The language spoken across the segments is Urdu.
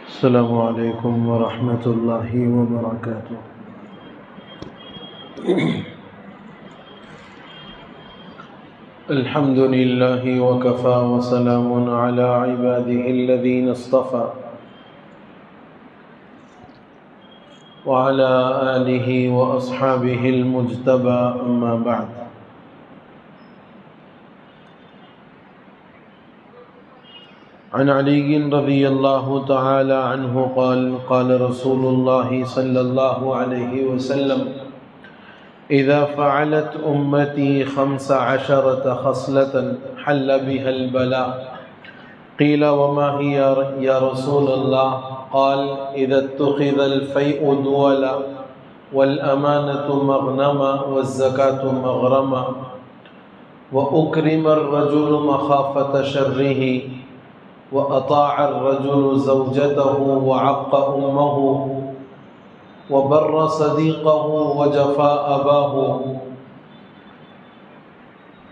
السلام علیکم ورحمۃ اللہ وبرکاتہ۔ الحمد للہ وکفی وسلام علی عباده الذین اصطفى وعلى آلہ واصحابہ المجتبى اما بعد۔ عن علی رضی اللہ تعالی عنہ قال قال رسول اللہ صلی اللہ علیہ وسلم اذا فعلت امتی 15 خصلة حل بها البلاء قیل وما هي یا رسول اللہ قال اذا اتخذ الفیء دولا والامانة مغنما والزکاة مغرما واکرم الرجل مخافة شره وأطاع الرجل زوجته وعق أمه وبر صديقه وجفى أباه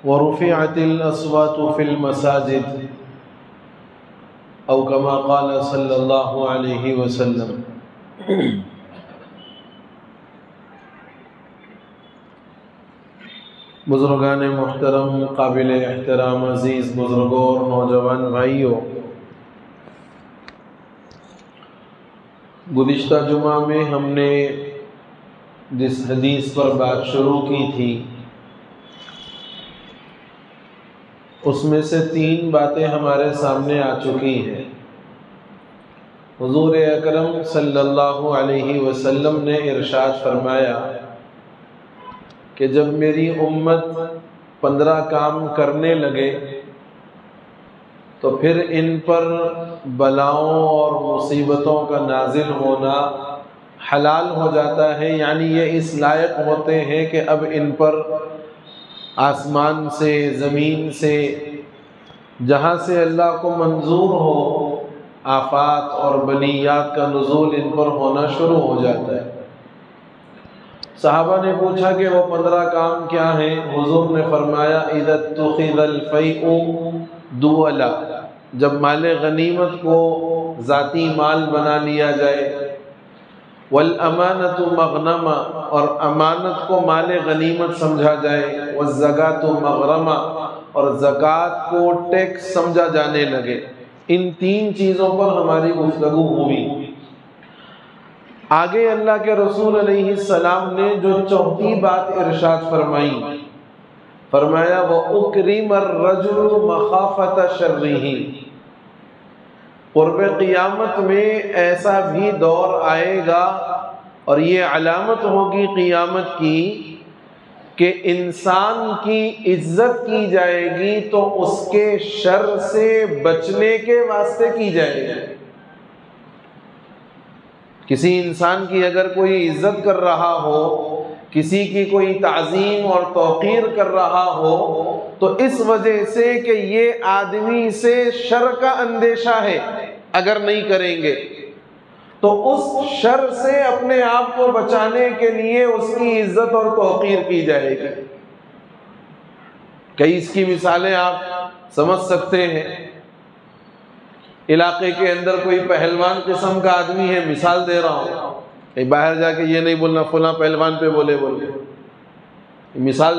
ورفعت الأصوات في المساجد أو كما قال صلى الله عليه وسلم۔ بزرگان محترم، قابل احترام عزیز بزرگوں اور نوجوان بھائیوں، گزشتہ جمعہ میں ہم نے جس حدیث پر بات شروع کی تھی اس میں سے 3 باتیں ہمارے سامنے آ چکی ہیں۔ حضور اکرم صلی اللہ علیہ وسلم نے ارشاد فرمایا کہ جب میری امت 15 کام کرنے لگے تو پھر ان پر بلاؤں اور مصیبتوں کا نازل ہونا حلال ہو جاتا ہے، یعنی یہ اس لائق ہوتے ہیں کہ اب ان پر آسمان سے، زمین سے، جہاں سے اللہ کو منظور ہو آفات اور بلیات کا نزول ان پر ہونا شروع ہو جاتا ہے۔ صحابہ نے پوچھا کہ وہ 15 کام کیا ہیں؟ حضور نے فرمایا اذا اتخذ الفیء دولا، جب مال غنیمت کو ذاتی مال بنا لیا جائے، والامانۃ مغنما، اور امانت کو مال غنیمت سمجھا جائے، والزکاۃ مغرما، اور زکوٰۃ کو ٹیکس سمجھا جانے لگے۔ ان 3 چیزوں پر ہماری گفتگو ہوئی۔ آگے اللہ کے رسول علیہ السلام نے جو 4تھی بات ارشاد فرمائی، فرمایا وَأُكْرِمَ الرَّجُلُ مَخَافَةَ شَرِّهِ، قرب قیامت میں ایسا بھی دور آئے گا اور یہ علامت ہوگی قیامت کی کہ انسان کی عزت کی جائے گی تو اس کے شر سے بچنے کے واسطے کی جائے گی۔ کسی انسان کی اگر کوئی عزت کر رہا ہو، کسی کی کوئی تعظیم اور توقیر کر رہا ہو، تو اس وجہ سے کہ یہ آدمی سے شر کا اندیشہ ہے، اگر نہیں کریں گے تو اس شر سے اپنے آپ کو بچانے کے لیے اس کی عزت اور توقیر کی جائے گی۔ کئی اس کی مثالیں آپ سمجھ سکتے ہیں۔ علاقے کے اندر کوئی پہلوان قسم کا آدمی ہے، مثال دے رہا ہوں، باہر جا کے یہ نہیں بولنا فلاں پہلوان پہ بولے، مثال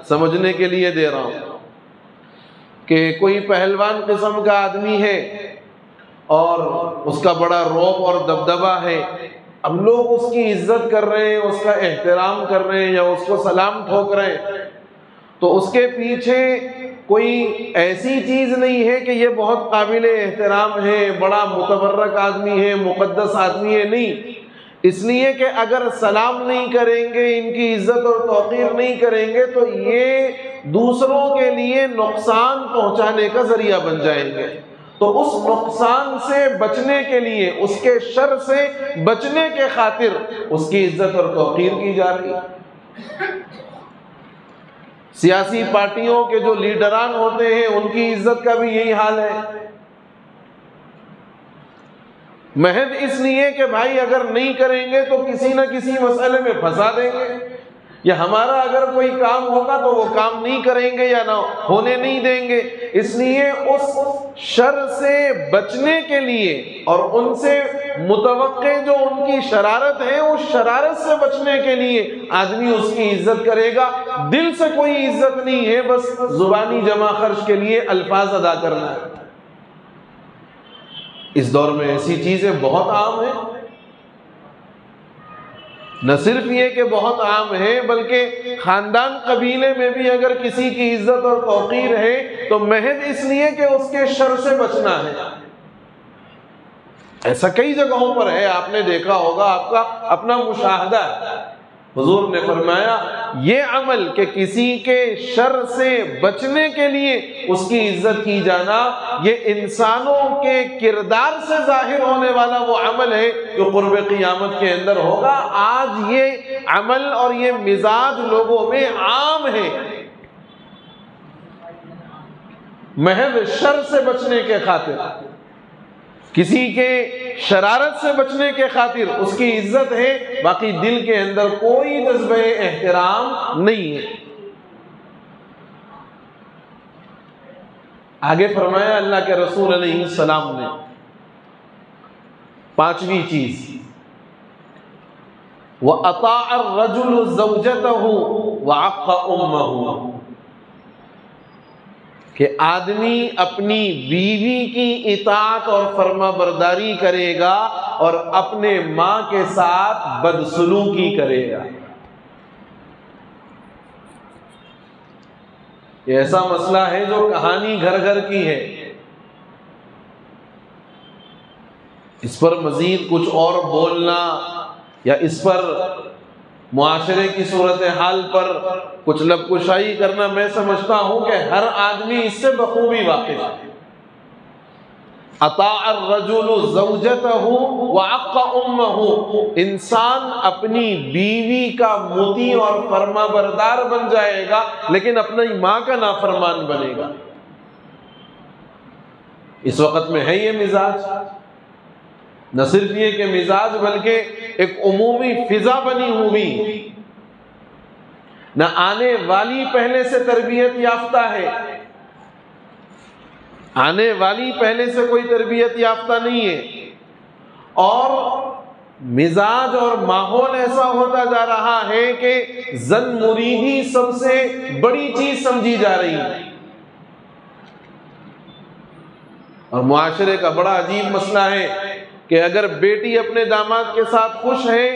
سمجھنے کے لیے دے رہا ہوں کہ کوئی پہلوان قسم کا آدمی ہے اور اس کا بڑا رعب اور دبدبہ ہے، اب لوگ اس کی عزت کر رہے ہیں، اس کا احترام کر رہے ہیں یا اس کو سلام ٹھوک رہے ہیں، تو اس کے پیچھے کوئی ایسی چیز نہیں ہے کہ یہ بہت قابل احترام ہے، بڑا متبرک آدمی ہے، مقدس آدمی ہے، نہیں۔ اس لیے کہ اگر سلام نہیں کریں گے، ان کی عزت اور توقیر نہیں کریں گے تو یہ دوسروں کے لیے نقصان پہنچانے کا ذریعہ بن جائیں گے، تو اس نقصان سے بچنے کے لیے، اس کے شر سے بچنے کے خاطر اس کی عزت اور توقیر کی جا رہی ہے۔ سیاسی پارٹیوں کے جو لیڈران ہوتے ہیں ان کی عزت کا بھی یہی حال ہے، محض اس لیے کہ بھائی اگر نہیں کریں گے تو کسی نہ کسی مسئلے میں پھنسا دیں گے، یا ہمارا اگر کوئی کام ہوگا تو وہ کام نہیں کریں گے یا نہ ہونے نہیں دیں گے۔ اس لیے اس شر سے بچنے کے لیے اور ان سے متوقع جو ان کی شرارت ہے اس شرارت سے بچنے کے لیے آدمی اس کی عزت کرے گا. دل سے کوئی عزت نہیں ہے، بس زبانی جمع خرچ کے لیے الفاظ ادا کرنا ہے. اس دور میں ایسی چیزیں بہت عام ہیں. نہ صرف یہ کہ بہت عام ہے، بلکہ خاندان قبیلے میں بھی اگر کسی کی عزت اور توقیر ہے تو محض اس لیے کہ اس کے شر سے بچنا ہے. ایسا کئی جگہوں پر ہے، آپ نے دیکھا ہوگا، آپ کا اپنا مشاہدہ ہے. حضور نے فرمایا یہ عمل کہ کسی کے شر سے بچنے کے لیے اس کی عزت کی جانا، یہ انسانوں کے کردار سے ظاہر ہونے والا وہ عمل ہے جو قرب قیامت کے اندر ہوگا. آج یہ عمل اور یہ مزاج لوگوں میں عام ہے. محض شر سے بچنے کے خاطر، کسی کے شرارت سے بچنے کے خاطر اس کی عزت ہے، باقی دل کے اندر کوئی جذبہ احترام نہیں ہے. آگے فرمایا اللہ کے رسول علیہ السلام نے پانچویں چیز، وَأَطَاعَ الرَّجُلُ زَوْجَتَهُ وَعَقَّ أُمَّهُ، کہ آدمی اپنی بیوی کی اطاعت اور فرما برداری کرے گا اور اپنے ماں کے ساتھ بدسلوکی کرے گا. یہ ایسا مسئلہ ہے جو کہانی گھر گھر کی ہے. اس پر مزید کچھ اور بولنا یا اس پر معاشرے کی صورتحال پر کچھ لب کشائی کرنا، میں سمجھتا ہوں کہ ہر آدمی اس سے بخوبی واقف ہے. اطاع الرجل زوجته وعق امه، انسان اپنی بیوی کا مطیع اور فرما بردار بن جائے گا لیکن اپنی ماں کا نافرمان بنے گا. اس وقت میں ہے یہ مزاج. نہ صرف یہ کہ مزاج بلکہ ایک عمومی فضا بنی ہوئی. نہ آنے والی پہلے سے تربیت یافتہ ہے، آنے والی پہلے سے کوئی تربیت یافتہ نہیں ہے، اور مزاج اور ماحول ایسا ہوتا جا رہا ہے کہ زن مریدی سب سے بڑی چیز سمجھی جا رہی ہے. اور معاشرے کا بڑا عجیب مسئلہ ہے کہ اگر بیٹی اپنے داماد کے ساتھ خوش ہے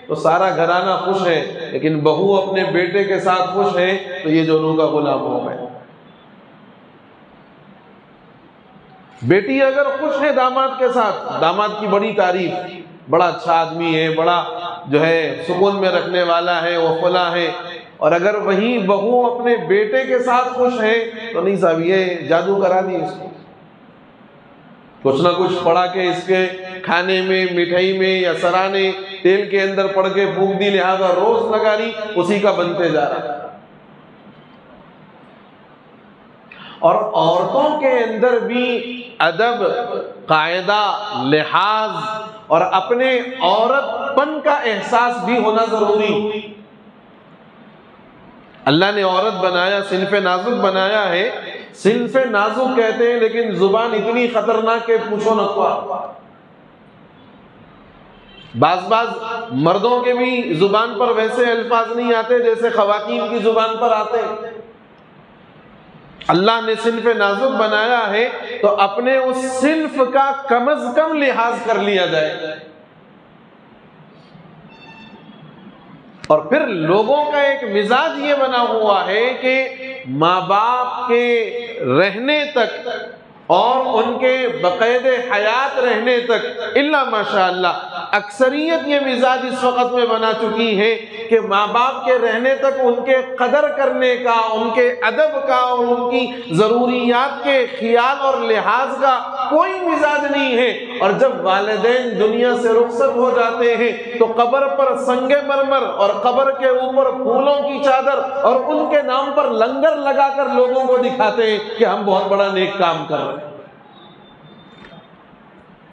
تو سارا گھرانہ خوش ہے، لیکن بہو اپنے بیٹے کے ساتھ خوش ہے تو یہ دونوں کا غلام ہو گئے. بیٹی اگر خوش ہے داماد کے ساتھ، داماد کی بڑی تعریف، بڑا اچھا آدمی ہے، بڑا جو ہے سکون میں رکھنے والا ہے، وہ فلاں ہے. اور اگر وہی بہو اپنے بیٹے کے ساتھ خوش ہے تو نہیں صاحب یہ جادو کرا دی اس کو، کچھ نہ کچھ پڑا کے اس کے کھانے میں، مٹھائی میں یا سرانے تیل کے اندر پڑ کے پھونک دی، لہذا روز لگا لی، اسی کا بنتے جا رہا. اور عورتوں کے اندر بھی ادب، قاعدہ، لحاظ اور اپنے عورت پن کا احساس بھی ہونا ضروری. اللہ نے عورت بنایا، صنف نازک بنایا ہے. صنف نازک کہتے ہیں لیکن زبان اتنی خطرناک کہ پوچھو نہ کیا. بعض مردوں کے بھی زبان پر ویسے الفاظ نہیں آتے جیسے خواتین کی زبان پر آتے. اللہ نے صنف نازک بنایا ہے تو اپنے اس صنف کا کم از کم لحاظ کر لیا جائے. اور پھر لوگوں کا ایک مزاج یہ بنا ہوا ہے کہ ماں باپ کے رہنے تک اور ان کے بقید حیات رہنے تک الا ماشاء اللہ اکثریت یہ مزاج اس وقت میں بنا چکی ہے کہ ماں باپ کے رہنے تک ان کے قدر کرنے کا، ان کے ادب کا اور ان کی ضروریات کے خیال اور لحاظ کا کوئی مزاج نہیں ہے. اور جب والدین دنیا سے رخصت ہو جاتے ہیں تو قبر پر سنگ مرمر اور قبر کے اوپر پھولوں کی چادر اور ان کے نام پر لنگر لگا کر لوگوں کو دکھاتے ہیں کہ ہم بہت بڑا نیک کام کر رہے ہیں.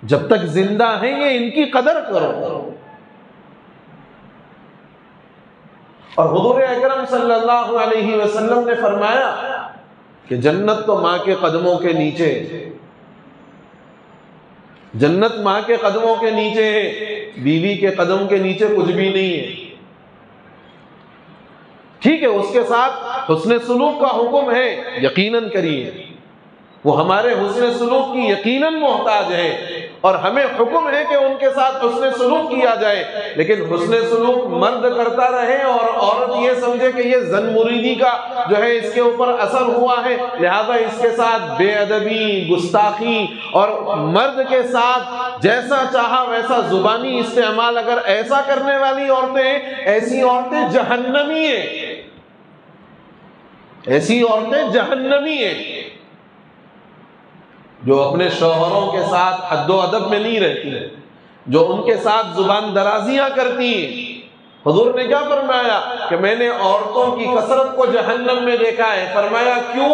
جب تک زندہ ہیں یہ ان کی قدر کرو. اور حضور اکرم صلی اللہ علیہ وسلم نے فرمایا کہ جنت تو ماں کے قدموں کے نیچے. جنت ماں کے قدموں کے نیچے ہے، بیوی کے قدم کے نیچے کچھ بھی نہیں ہے۔ ٹھیک ہے، اس کے ساتھ حسن سلوک کا حکم ہے، یقیناً کریے، وہ ہمارے حسن سلوک کی یقیناً محتاج ہے، اور ہمیں حکم ہے کہ ان کے ساتھ حسن سلوک کیا جائے، لیکن حسن سلوک مرد کرتا رہے اور عورت یہ سمجھے کہ یہ زن مریدی کا جو ہے اس کے اوپر اثر ہوا ہے، لہذا اس کے ساتھ بے ادبی، گستاخی، اور مرد کے ساتھ جیسا چاہا ویسا زبانی استعمال اگر ایسا کرنے والی عورتیں ہیں، ایسی عورتیں جہنمی ہیں، ایسی عورتیں جہنمی ہیں، جو اپنے شوہروں کے ساتھ حد و ادب میں نہیں رہتی ہیں، جو ان کے ساتھ زبان درازیاں کرتی ہیں۔ حضور نے کیا فرمایا کہ میں نے عورتوں کی کثرت کو جہنم میں دیکھا ہے۔ فرمایا کیوں؟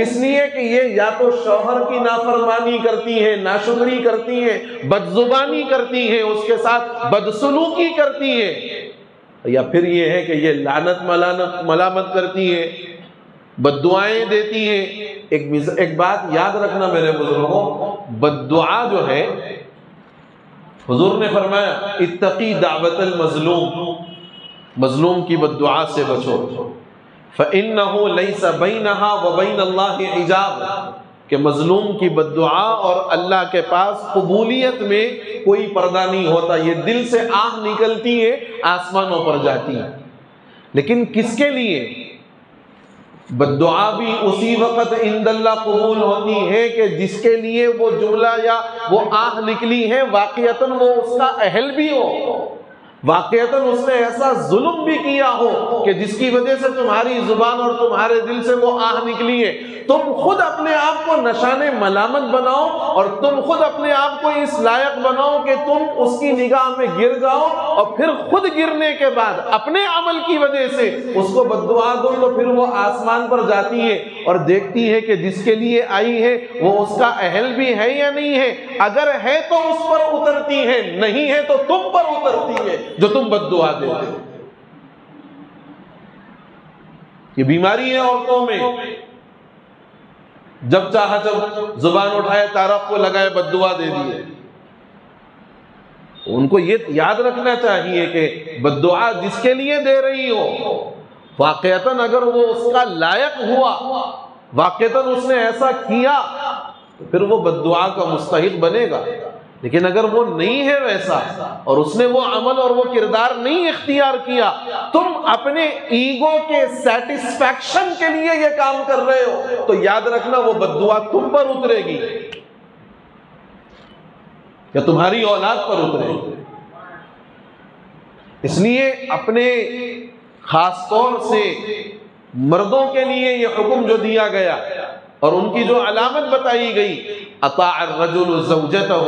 اس لیے کہ یہ یا تو شوہر کی نافرمانی کرتی ہیں، ناشکری کرتی ہیں، بدزبانی کرتی ہیں، اس کے ساتھ بدسلوکی کرتی ہیں، یا پھر یہ ہے کہ یہ لعنت ملامت کرتی ہیں، بد دعائیں دیتی ہیں۔ ایک بات یاد رکھنا میرے بزرگوں، بد دعا جو ہے، حضور نے فرمایا اتقی دعوت المظلوم، مظلوم کی بد دعا سے بچو، فإنہ لیس بینہا وبین اللہ حجاب، کہ مظلوم کی بد دعا اور اللہ کے پاس قبولیت میں کوئی پردہ نہیں ہوتا، یہ دل سے آہ نکلتی ہے، آسمانوں پر جاتی ہے۔ لیکن کس کے لیے؟ بد دعا بھی اسی وقت عند اللہ قبول ہوتی ہے کہ جس کے لیے وہ جملہ یا وہ آہ نکلی ہے واقعتاً وہ اس کا اہل بھی ہو، واقعتاً اس نے ایسا ظلم بھی کیا ہو کہ جس کی وجہ سے تمہاری زبان اور تمہارے دل سے وہ آہ نکلی ہے۔ تم خود اپنے آپ کو نشان ملامت بناؤ، اور تم خود اپنے آپ کو اس لائق بناؤ کہ تم اس کی نگاہ میں گر جاؤ، اور پھر خود گرنے کے بعد اپنے عمل کی وجہ سے اس کو بد دعا دو، تو پھر وہ آسمان پر جاتی ہے اور دیکھتی ہے کہ جس کے لیے آئی ہے وہ اس کا اہل بھی ہے یا نہیں ہے۔ اگر ہے تو اس پر اترتی ہے، نہیں ہے تو تم پر اترتی ہے جو تم بد دعا دیتے ہو۔ یہ بیماری ہے عورتوں میں، جب چاہا جب زبان اٹھائے تعارف کو لگائے بد دعا دے دیے۔ ان کو یہ یاد رکھنا چاہیے کہ بد دعا جس کے لیے دے رہی ہو، واقعتاً اگر وہ اس کا لائق ہوا، واقعتاً اس نے ایسا کیا، تو پھر وہ بد دعا کا مستحق بنے گا۔ لیکن اگر وہ نہیں ہے ویسا، اور اس نے وہ عمل اور وہ کردار نہیں اختیار کیا، تم اپنے ایگو کے سیٹسفیکشن کے لیے یہ کام کر رہے ہو، تو یاد رکھنا وہ بد دعا تم پر اترے گی یا تمہاری اولاد پر اترے گی۔ اس لیے اپنے خاص طور سے مردوں کے لیے یہ حکم جو دیا گیا اور ان کی جو علامت بتائی گئی، اطاع الرجل زوجتہ،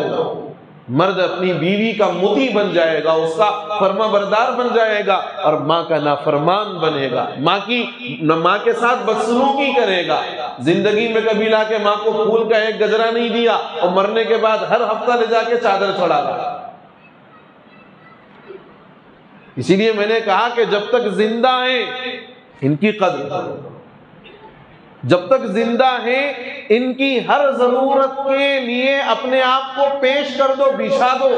مرد اپنی بیوی کا مطیع بن جائے گا، اس کا فرما بردار بن جائے گا، اور ماں کا نافرمان بنے گا، ماں کے ساتھ بدسلوکی کرے گا۔ زندگی میں کبھی لا کے ماں کو پھول کا ایک گجرا نہیں دیا، اور مرنے کے بعد ہر ہفتہ لے جا کے چادر چڑھا گا۔ اسی لیے میں نے کہا کہ جب تک زندہ ہیں ان کی قدر کرو، جب تک زندہ ہیں ان کی ہر ضرورت کے لیے اپنے آپ کو پیش کر دو، بچھا دو،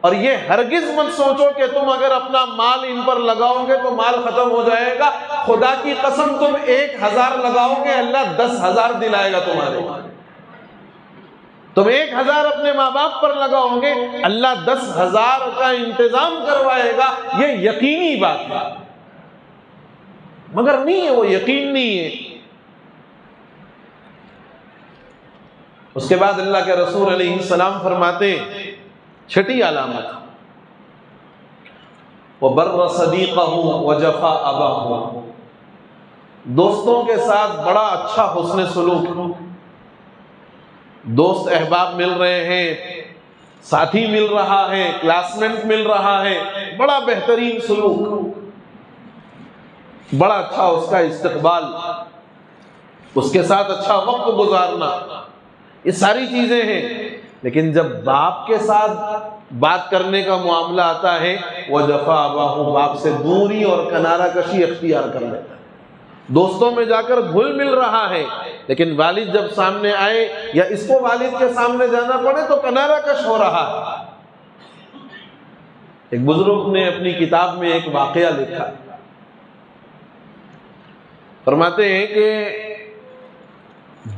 اور یہ ہرگز مت سوچو کہ تم اگر اپنا مال ان پر لگاؤ گے تو مال ختم ہو جائے گا۔ خدا کی قسم تم 1000 لگاؤ گے، اللہ 10,000 دلائے گا تمہارے۔ تم 1000 اپنے ماں باپ پر لگاؤ گے، اللہ 10,000 کا انتظام کروائے گا، یہ یقینی بات ہے۔ مگر نہیں ہے، وہ یقین نہیں ہے۔ اس کے بعد اللہ کے رسول علیہ السلام فرماتے ہیں، چھٹی علامت، وَبَرَّ صَدِيقَهُ وَجَفَا أَبَاهُ، دوستوں کے ساتھ بڑا اچھا حسن سلوک۔ دوست احباب مل رہے ہیں، ساتھی مل رہا ہے، کلاس میٹ مل رہا ہے، بڑا بہترین سلوک، بڑا اچھا اس کا استقبال، اس کے ساتھ اچھا وقت گزارنا، یہ ساری چیزیں ہیں۔ لیکن جب باپ کے ساتھ بات کرنے کا معاملہ آتا ہے، وَجَفَا أَبَاهُ، باپ سے دوری اور کنارہ کشی اختیار کر لیتا ہے۔ دوستوں میں جا کر گھل مل رہا ہے، لیکن والد جب سامنے آئے یا اس کو والد کے سامنے جانا پڑے تو کنارہ کش ہو رہا ہے۔ ایک بزرگ نے اپنی کتاب میں ایک واقعہ لکھا، فرماتے ہیں کہ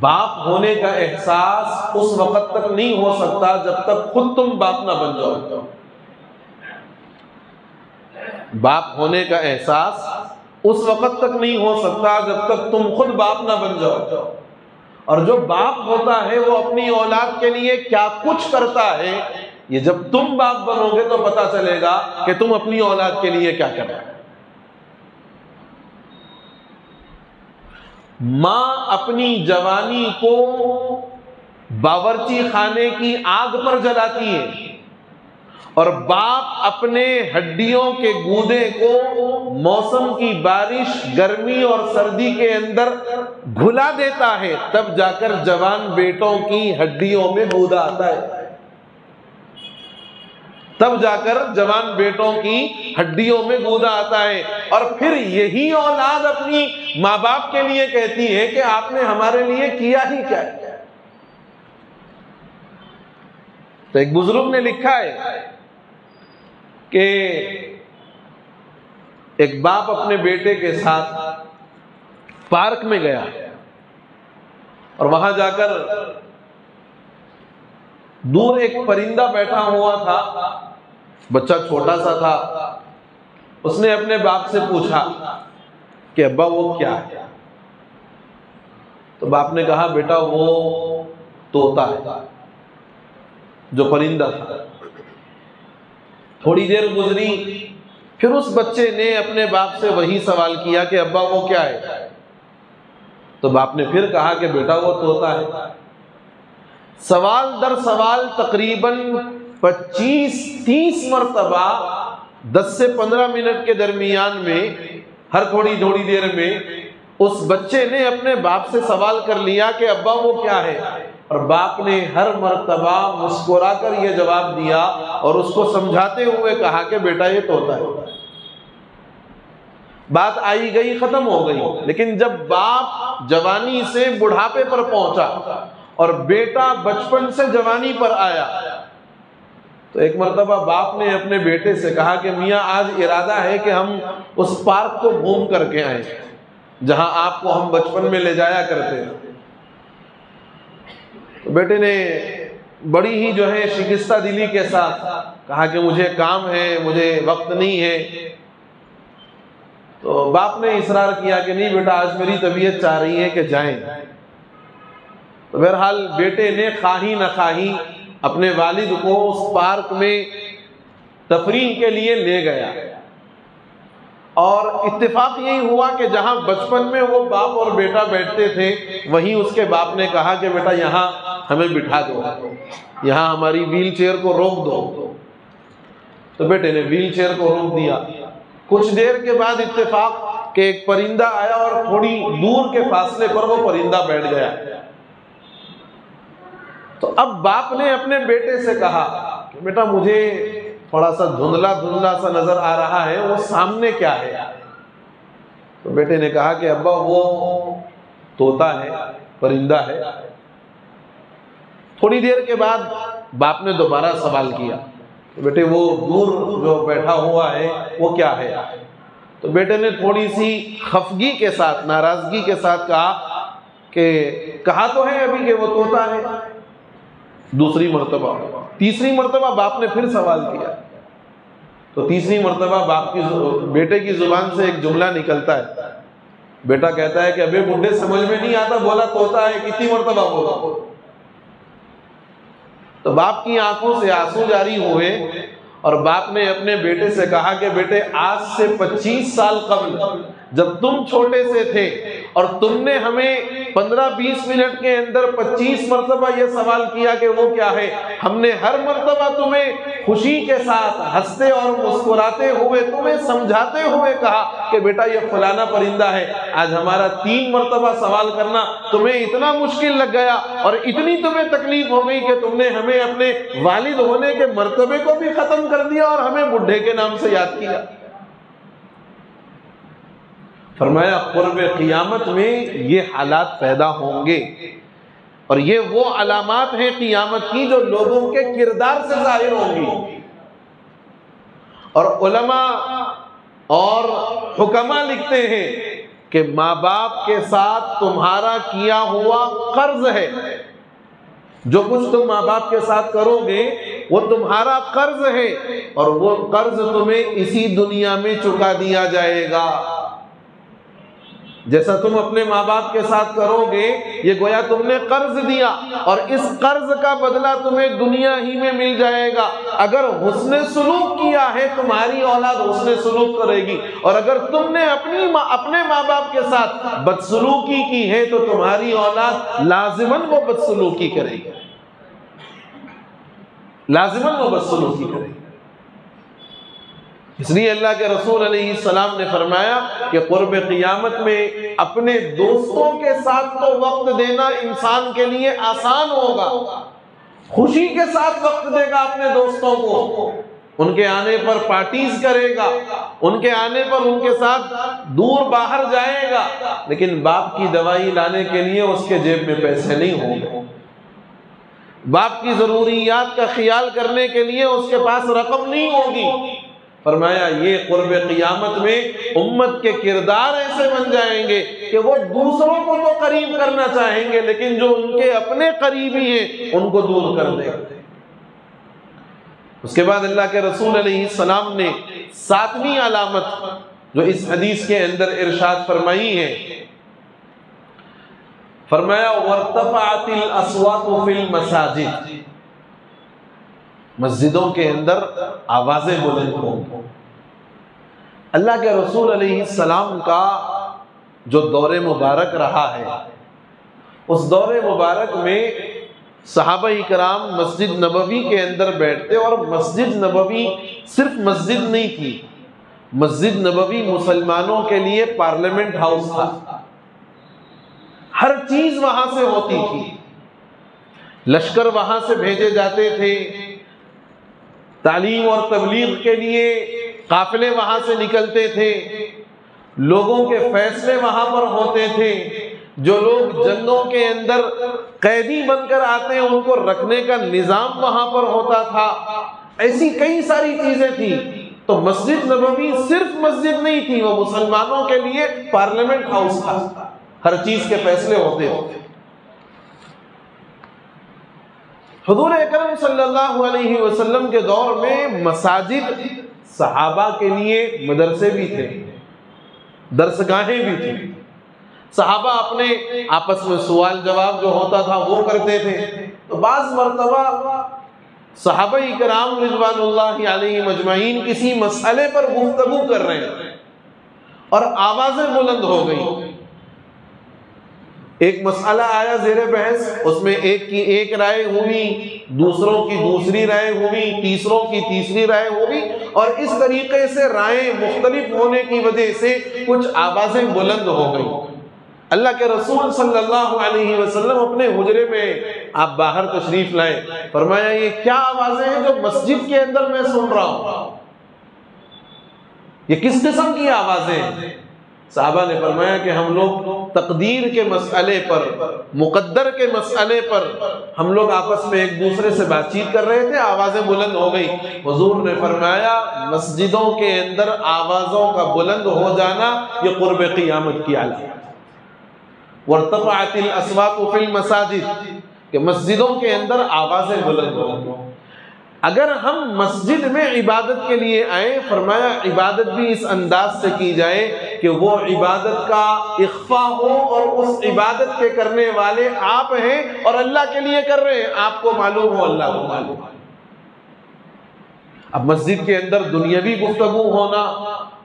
باپ ہونے کا احساس اس وقت تک نہیں ہو سکتا جب تک خود تم باپ نہ بن جاؤ۔ باپ ہونے کا احساس اس وقت تک نہیں ہو سکتا جب تک تم خود باپ نہ بن جاؤ، اور جو باپ ہوتا ہے وہ اپنی اولاد کے لیے کیا کچھ کرتا ہے یہ جب تم باپ بنو گے تو پتا چلے گا کہ تم اپنی اولاد کے لیے کیا کر رہے ہو۔ ماں اپنی جوانی کو باورچی خانے کی آگ پر جلاتی ہے، اور باپ اپنے ہڈیوں کے گودے کو موسم کی بارش، گرمی اور سردی کے اندر گھلا دیتا ہے، تب جا کر جوان بیٹوں کی ہڈیوں میں گودا آتا ہے، تب جا کر جوان بیٹوں کی ہڈیوں میں گودا آتا ہے۔ اور پھر یہی اولاد اپنی ماں باپ کے لیے کہتی ہے کہ آپ نے ہمارے لیے کیا ہی کیا ہے۔ تو ایک بزرگ نے لکھا ہے کہ ایک باپ اپنے بیٹے کے ساتھ پارک میں گیا، اور وہاں جا کر دور ایک پرندہ بیٹھا ہوا تھا، بچہ چھوٹا سا تھا، اس نے اپنے باپ سے پوچھا کہ ابا وہ کیا ہے؟ تو باپ نے کہا بیٹا وہ طوطا ہے، جو پرندہ تھا۔ تھوڑی دیر گزری، پھر اس بچے نے اپنے باپ سے وہی سوال کیا کہ ابا وہ کیا ہے؟ تو باپ نے پھر کہا کہ بیٹا وہ طوطا ہے۔ سوال در سوال تقریباً 25-30 مرتبہ 10 سے 15 منٹ کے درمیان میں ہر تھوڑی دیر میں اس بچے نے اپنے باپ سے سوال کر لیا کہ ابا وہ کیا ہے، اور باپ نے ہر مرتبہ مسکرا کر یہ جواب دیا اور اس کو سمجھاتے ہوئے کہا کہ بیٹا یہ طوطا ہے۔ بات آئی گئی ختم ہو گئی، لیکن جب باپ جوانی سے بڑھاپے پر پہنچا اور بیٹا بچپن سے جوانی پر آیا، تو ایک مرتبہ باپ نے اپنے بیٹے سے کہا کہ میاں آج ارادہ ہے کہ ہم اس پارک کو گھوم کر کے آئیں جہاں آپ کو ہم بچپن میں لے جایا کرتے ہیں۔ تو بیٹے نے بڑی ہی شکستہ دلی کے ساتھ کہا کہ مجھے کام ہے، مجھے وقت نہیں ہے۔ تو باپ نے اصرار کیا کہ نہیں بیٹا آج میری طبیعت چاہ رہی ہے کہ جائیں۔ تو بہرحال بیٹے نے خواہی نہ خواہی اپنے والد کو اس پارک میں تفریح کے لیے لے گیا، اور اتفاق یہی ہوا کہ جہاں بچپن میں وہ باپ اور بیٹا بیٹھتے تھے وہیں اس کے باپ نے کہا کہ بیٹا یہاں ہمیں بٹھا دو، یہاں ہماری ویل چیئر کو روک دو۔ تو بیٹے نے ویل چیئر کو روک دیا۔ کچھ دیر کے بعد اتفاق کہ ایک پرندہ آیا اور تھوڑی دور کے فاصلے پر وہ پرندہ بیٹھ گیا۔ تو اب باپ نے اپنے بیٹے سے کہا کہ بیٹا مجھے تھوڑا سا دھندلا سا نظر آ رہا ہے، وہ سامنے کیا ہے؟ تو بیٹے نے کہا کہ ابا وہ طوطا ہے، پرندہ ہے۔ تھوڑی دیر کے بعد باپ نے دوبارہ سوال کیا کہ بیٹے وہ دور جو بیٹھا ہوا ہے وہ کیا ہے؟ تو بیٹے نے تھوڑی سی خفگی کے ساتھ، ناراضگی کے ساتھ کہا کہ کہا تو ہے ابھی کہ وہ طوطا ہے۔ دوسری مرتبہ، تیسری مرتبہ باپ نے پھر سوال کیا، تو تیسری مرتبہ بیٹے کی زبان سے ایک جملہ نکلتا ہے۔ بیٹا کہتا ہے کہ ابے بڈھے سمجھ میں نہیں آتا، بولا طوطا ہے، کتنی مرتبہ بولا؟ تو باپ کی آنکھوں سے آنسو جاری ہوئے، اور باپ نے اپنے بیٹے سے کہا کہ بیٹے آج سے 25 سال قبل جب تم چھوٹے سے تھے اور تم نے ہمیں 15-20 منٹ کے اندر 25 مرتبہ یہ سوال کیا کہ وہ کیا ہے، ہم نے ہر مرتبہ تمہیں خوشی کے ساتھ ہنستے اور مسکراتے ہوئے تمہیں سمجھاتے ہوئے کہا کہ بیٹا یہ فلانا پرندہ ہے۔ آج ہمارا 3 مرتبہ سوال کرنا تمہیں اتنا مشکل لگ گیا اور اتنی تمہیں تکلیف ہو گئی کہ تم نے ہمیں اپنے والد ہونے کے مرتبے کو بھی ختم کر دیا اور ہمیں بڈھے کے نام سے یاد کیا۔ فرمایا قرب قیامت میں یہ حالات پیدا ہوں گے، اور یہ وہ علامات ہیں قیامت کی جو لوگوں کے کردار سے ظاہر ہوں گی۔ اور علماء اور حکماء لکھتے ہیں کہ ماں باپ کے ساتھ تمہارا کیا ہوا قرض ہے، جو کچھ تم ماں باپ کے ساتھ کرو گے وہ تمہارا قرض ہے، اور وہ قرض تمہیں اسی دنیا میں چکا دیا جائے گا۔ جیسا تم اپنے ماں باپ کے ساتھ کرو گے یہ گویا تم نے قرض دیا، اور اس قرض کا بدلہ تمہیں دنیا ہی میں مل جائے گا۔ اگر حسن سلوک کیا ہے تمہاری اولاد حسن سلوک کرے گی، اور اگر تم نے اپنے ماں باپ کے ساتھ بدسلوکی کی ہے تو تمہاری اولاد لازماً وہ بدسلوکی کرے گی، لازماً وہ بدسلوکی کرے گی۔ اس لیے اللہ کے رسول علیہ السلام نے فرمایا کہ قرب قیامت میں اپنے دوستوں کے ساتھ تو وقت دینا انسان کے لیے آسان ہوگا، خوشی کے ساتھ وقت دے گا اپنے دوستوں کو، ان کے آنے پر پارٹیز کرے گا، ان کے آنے پر ان کے ساتھ دور باہر جائے گا، لیکن باپ کی دوائی لانے کے لیے اس کے جیب میں پیسے نہیں ہوں گے، باپ کی ضروریات کا خیال کرنے کے لیے اس کے پاس رقم نہیں ہوگی۔ فرمایا یہ قرب قیامت میں امت کے کردار ایسے بن جائیں گے کہ وہ دوسروں کو تو قریب کرنا چاہیں گے لیکن جو ان کے اپنے قریبی ہیں ان کو دور کر دیں گے۔ اس کے بعد اللہ کے رسول علیہ السلام نے 7ویں علامت جو اس حدیث کے اندر ارشاد فرمائی ہے، فرمایا وَارْتَفَعَتِ الْأَصْوَاتُ فِي الْمَسَاجِدِ، مسجدوں کے اندر آوازیں بلند ہوں۔ اللہ کے رسول علیہ السلام کا جو دور مبارک رہا ہے اس دور مبارک میں صحابہ کرام مسجد نبوی کے اندر بیٹھتے، اور مسجد نبوی صرف مسجد نہیں تھی، مسجد نبوی مسلمانوں کے لیے پارلیمنٹ ہاؤس تھا، ہر چیز وہاں سے ہوتی تھی، لشکر وہاں سے بھیجے جاتے تھے، تعلیم اور تبلیغ کے لیے قافلے وہاں سے نکلتے تھے، لوگوں کے فیصلے وہاں پر ہوتے تھے، جو لوگ جنگوں کے اندر قیدی بن کر آتے ہیں ان کو رکھنے کا نظام وہاں پر ہوتا تھا، ایسی کئی ساری چیزیں تھیں۔ تو مسجد نبوی صرف مسجد نہیں تھی، وہ مسلمانوں کے لیے پارلیمنٹ ہاؤس تھا، ہر چیز کے فیصلے ہوتے تھے۔ حضور اکرم صلی اللہ علیہ وسلم کے دور میں مساجد صحابہ کے لیے مدرسے بھی تھے، درسگاہیں بھی تھیں، صحابہ اپنے آپس میں سوال جواب جو ہوتا تھا وہ کرتے تھے۔ تو بعض مرتبہ صحابہ کرام رضوان اللہ علیہ مجمعین کسی مسئلے پر گفتگو کر رہے ہیں اور آوازیں بلند ہو گئی، ایک مسئلہ آیا زیر بحث، اس میں ایک کی ایک رائے ہوئی، دوسروں کی دوسری رائے ہوئی، تیسروں کی تیسری رائے ہوئی، اور اس طریقے سے رائیں مختلف ہونے کی وجہ سے کچھ آوازیں بلند ہو گئی۔ اللہ کے رسول صلی اللہ علیہ وسلم اپنے حجرے میں آپ باہر تشریف لائے، فرمایا یہ کیا آوازیں ہیں جو مسجد کے اندر میں سن رہا ہوں، یہ کس قسم کی آوازیں ہیں؟ صحابہ نے فرمایا کہ ہم لوگ تقدیر کے مسئلے پر، مقدر کے مسئلے پر ہم لوگ آپس میں ایک دوسرے سے بات چیت کر رہے تھے، آوازیں بلند ہو گئی۔ حضور نے فرمایا مسجدوں کے اندر آوازوں کا بلند ہو جانا یہ قرب قیامت کی علامت، وارتفعت الاصوات فی المساجد، کہ مسجدوں کے اندر آوازیں بلند ہوں گی۔ اگر ہم مسجد میں عبادت کے لیے آئیں، فرمایا عبادت بھی اس انداز سے کی جائے کہ وہ عبادت کا اخفا ہو اور اس عبادت کے کرنے والے آپ ہیں اور اللہ کے لیے کر رہے ہیں، آپ کو معلوم ہو اللہ کو معلوم۔ اب مسجد کے اندر دنیاوی گفتگو ہونا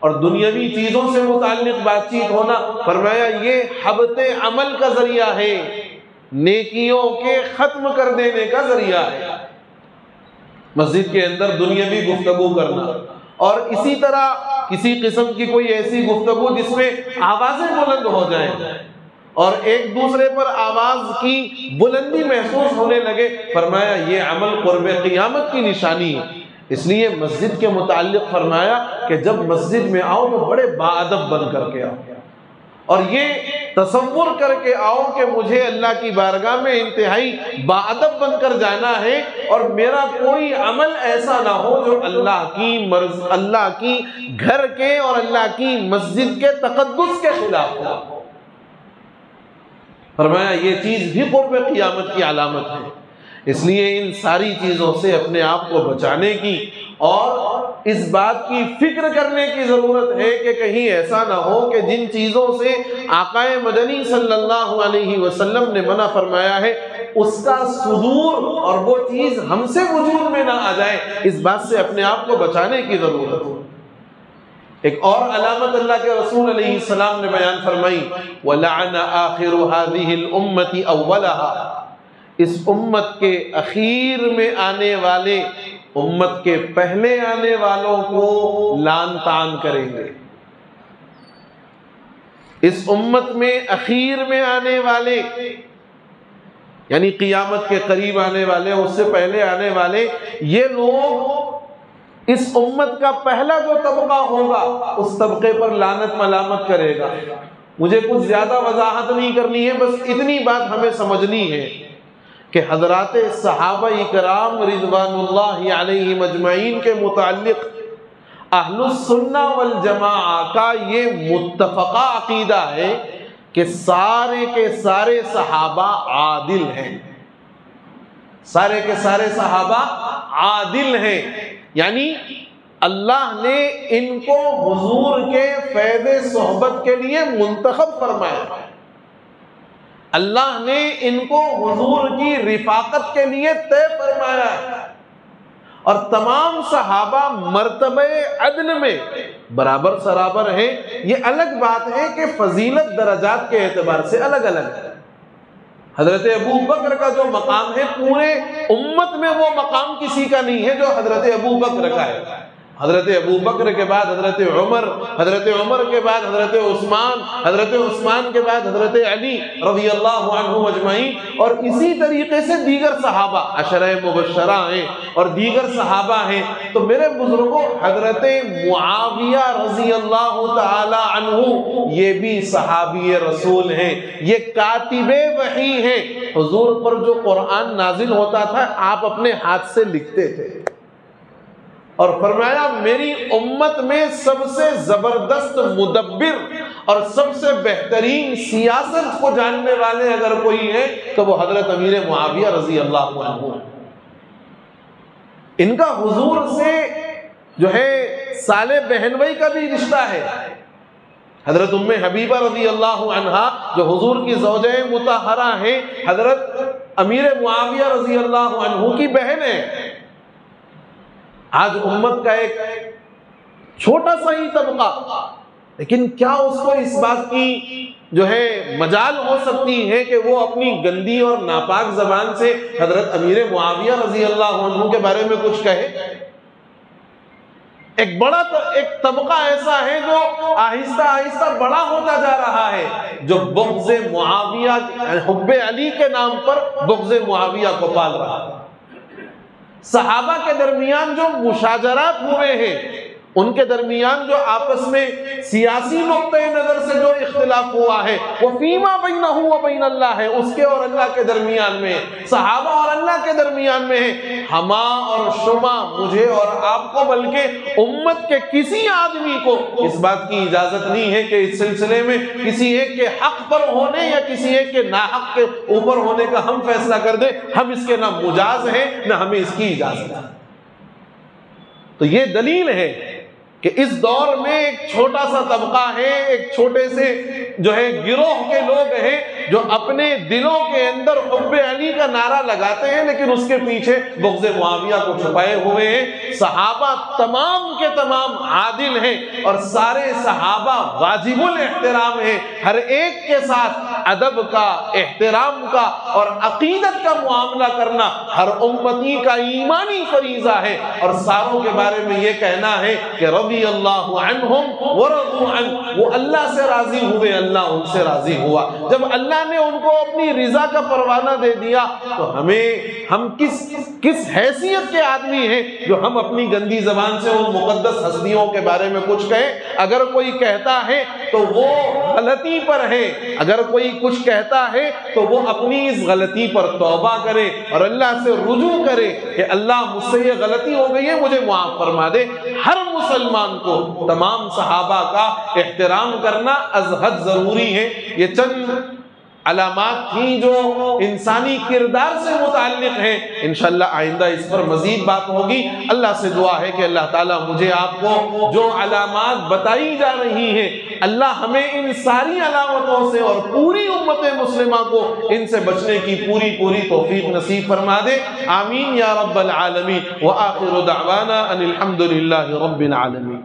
اور دنیاوی چیزوں سے متعلق بات چیت ہونا، فرمایا یہ حبط عمل کا ذریعہ ہے، نیکیوں کے ختم کر دینے کا ذریعہ ہے، مسجد کے اندر دنیاوی گفتگو کرنا، اور اسی طرح کسی قسم کی کوئی ایسی گفتگو جس میں آوازیں بلند ہو جائیں اور ایک دوسرے پر آواز کی بلندی محسوس ہونے لگے، فرمایا یہ عمل قرب قیامت کی نشانی ہے۔ اس لیے مسجد کے متعلق فرمایا کہ جب مسجد میں آؤ تو بڑے باادب بن کر کے آؤ، اور یہ تصور کر کے آؤ کہ مجھے اللہ کی بارگاہ میں انتہائی باادب بن کر جانا ہے، اور میرا کوئی عمل ایسا نہ ہو جو اللہ کی گھر کے اور اللہ کی مسجد کے تقدس کے خلاف ہو۔ فرمایا یہ چیز بھی قرب قیامت کی علامت ہے، اس لیے ان ساری چیزوں سے اپنے آپ کو بچانے کی اور اس بات کی فکر کرنے کی ضرورت ہے کہ کہیں ایسا نہ ہو کہ جن چیزوں سے آقا مدنی صلی اللہ علیہ وسلم نے منع فرمایا ہے اس کا صدور اور وہ چیز ہم سے وجود میں نہ آ جائے، اس بات سے اپنے آپ کو بچانے کی ضرورت ہے۔ ایک اور علامت اللہ کے رسول علیہ السلام نے بیان فرمائی، وَلَعَنَ آخِرُ هَذِهِ الْأُمَّةِ أَوَّلَهَا، اس امت کے اخیر میں آنے والے امت کے پہلے آنے والوں کو لعن طعن کریں گے۔ اس امت میں اخیر میں آنے والے یعنی قیامت کے قریب آنے والے، اس سے پہلے آنے والے، یہ لوگ اس امت کا پہلا جو طبقہ ہوگا اس طبقے پر لعنت ملامت کرے گا۔ مجھے کچھ زیادہ وضاحت نہیں کرنی ہے، بس اتنی بات ہمیں سمجھنی ہے کہ حضرات صحابہ اکرام رضوان اللہ علیہم اجمعین کے متعلق اہل السنہ والجماعہ کا یہ متفقہ عقیدہ ہے کہ سارے کے سارے صحابہ عادل ہیں، سارے کے سارے صحابہ عادل ہیں، یعنی اللہ نے ان کو حضور کے فیض صحبت کے لیے منتخب فرمایا، اللہ نے ان کو حضور کی رفاقت کے لیے طے فرمایا ہے، اور تمام صحابہ مرتبہ عدل میں برابر سرابر ہیں۔ یہ الگ بات ہے کہ فضیلت درجات کے اعتبار سے الگ الگ ہے۔ حضرت ابو بکر کا جو مقام ہے پورے امت میں وہ مقام کسی کا نہیں ہے جو حضرت ابو بکر کا ہے۔ حضرت ابو بکر کے بعد حضرت عمر، حضرت عمر کے بعد حضرت عثمان، حضرت عثمان کے بعد حضرت علی رضی اللہ عنہ اجمعین، اور اسی طریقے سے دیگر صحابہ عشرہ مبشرہ ہیں اور دیگر صحابہ ہیں۔ تو میرے بزرگوں، حضرت معاویہ رضی اللہ تعالی عنہ یہ بھی صحابی رسول ہیں، یہ کاتب وحی ہیں۔ حضور پر جو قرآن نازل ہوتا تھا آپ اپنے ہاتھ سے لکھتے تھے، اور فرمایا میری امت میں سب سے زبردست مدبر اور سب سے بہترین سیاست کو جاننے والے اگر کوئی ہے تو وہ حضرت امیر معاویہ رضی اللہ عنہ۔ ان کا حضور سے جو ہے سالے بہنوئی کا بھی رشتہ ہے۔ حضرت ام حبیبہ رضی اللہ عنہا جو حضور کی زوجہ مطہرہ ہیں، حضرت امیر معاویہ رضی اللہ عنہ کی بہن ہے۔ آج امت کا ایک چھوٹا سا ہی طبقہ، لیکن کیا اس کو اس بات کی جو ہے مجال ہو سکتی ہے کہ وہ اپنی گندی اور ناپاک زبان سے حضرت امیر معاویہ رضی اللہ عنہ کے بارے میں کچھ کہے؟ ایک طبقہ ایسا ہے جو آہستہ آہستہ بڑا ہوتا جا رہا ہے، جو بغض معاویہ، حب علی کے نام پر بغض معاویہ کو پال رہا ہے۔ صحابہ کے درمیان جو مشاجرات ہوئے ہیں، ان کے درمیان جو آپس میں سیاسی نقطۂ نظر سے جو اختلاف ہوا ہے وہ فیما بینہ و بین اللہ ہے، اس کے اور اللہ کے درمیان میں، صحابہ اور اللہ کے درمیان میں ہے۔ ہما اور شما، مجھے اور آپ کو بلکہ امت کے کسی آدمی کو اس بات کی اجازت نہیں ہے کہ اس سلسلے میں کسی ایک کے حق پر ہونے یا کسی ایک کے ناحق کے اوپر ہونے کا ہم فیصلہ کر دیں۔ ہم اس کے نہ مجاز ہیں نہ ہمیں اس کی اجازت ہے۔ تو یہ دلیل ہے کہ اس دور میں ایک چھوٹا سا طبقہ ہے، ایک چھوٹے سے جو ہے گروہ کے لوگ ہیں جو اپنے دلوں کے اندر حب علی کا نعرہ لگاتے ہیں لیکن اس کے پیچھے بغض معاویہ کو چھپائے ہوئے ہیں۔ صحابہ تمام کے تمام عادل ہیں اور سارے صحابہ واجب الاحترام ہیں، ہر ایک کے ساتھ ادب کا، احترام کا اور عقیدت کا معاملہ کرنا ہر امتی کا ایمانی فریضہ ہے، اور ساروں کے بارے میں یہ کہنا ہے کہ رضی اللہ عنہم ورضوا عنہ، وہ اللہ سے راضی ہوئے، اللہ ان سے راضی ہوا۔ جب اللہ نے ان کو اپنی رضا کا پروانہ دے دیا تو ہم کس حیثیت کے آدمی ہیں جو ہم اپنی گندی زبان سے ان مقدس ہستیوں کے بارے میں کچھ کہیں؟ اگر کوئی کہتا ہے تو وہ غلطی پر ہے، اگر کوئی کچھ کہتا ہے تو وہ اپنی اس غلطی پر توبہ کرے اور اللہ سے رجوع کرے کہ اللہ مجھ سے یہ غلطی ہو گئی ہے، مجھے معاف فرما دے۔ ہر مسلمان کو تمام صحابہ کا احترام کرنا از حد ضروری ہے۔ یہ چند علامات تھیں جو انسانی کردار سے متعلق ہیں، انشاءاللہ آئندہ اس پر مزید بات ہوگی۔ اللہ سے دعا ہے کہ اللہ تعالیٰ مجھے آپ کو جو علامات بتائی جا رہی ہیں، اللہ ہمیں ان ساری علامتوں سے اور پوری امت مسلمہ کو ان سے بچنے کی پوری توفیق نصیب فرما دے۔ آمین یا رب العالمین۔ وآخر دعوانا ان الحمد للہ رب العالمین۔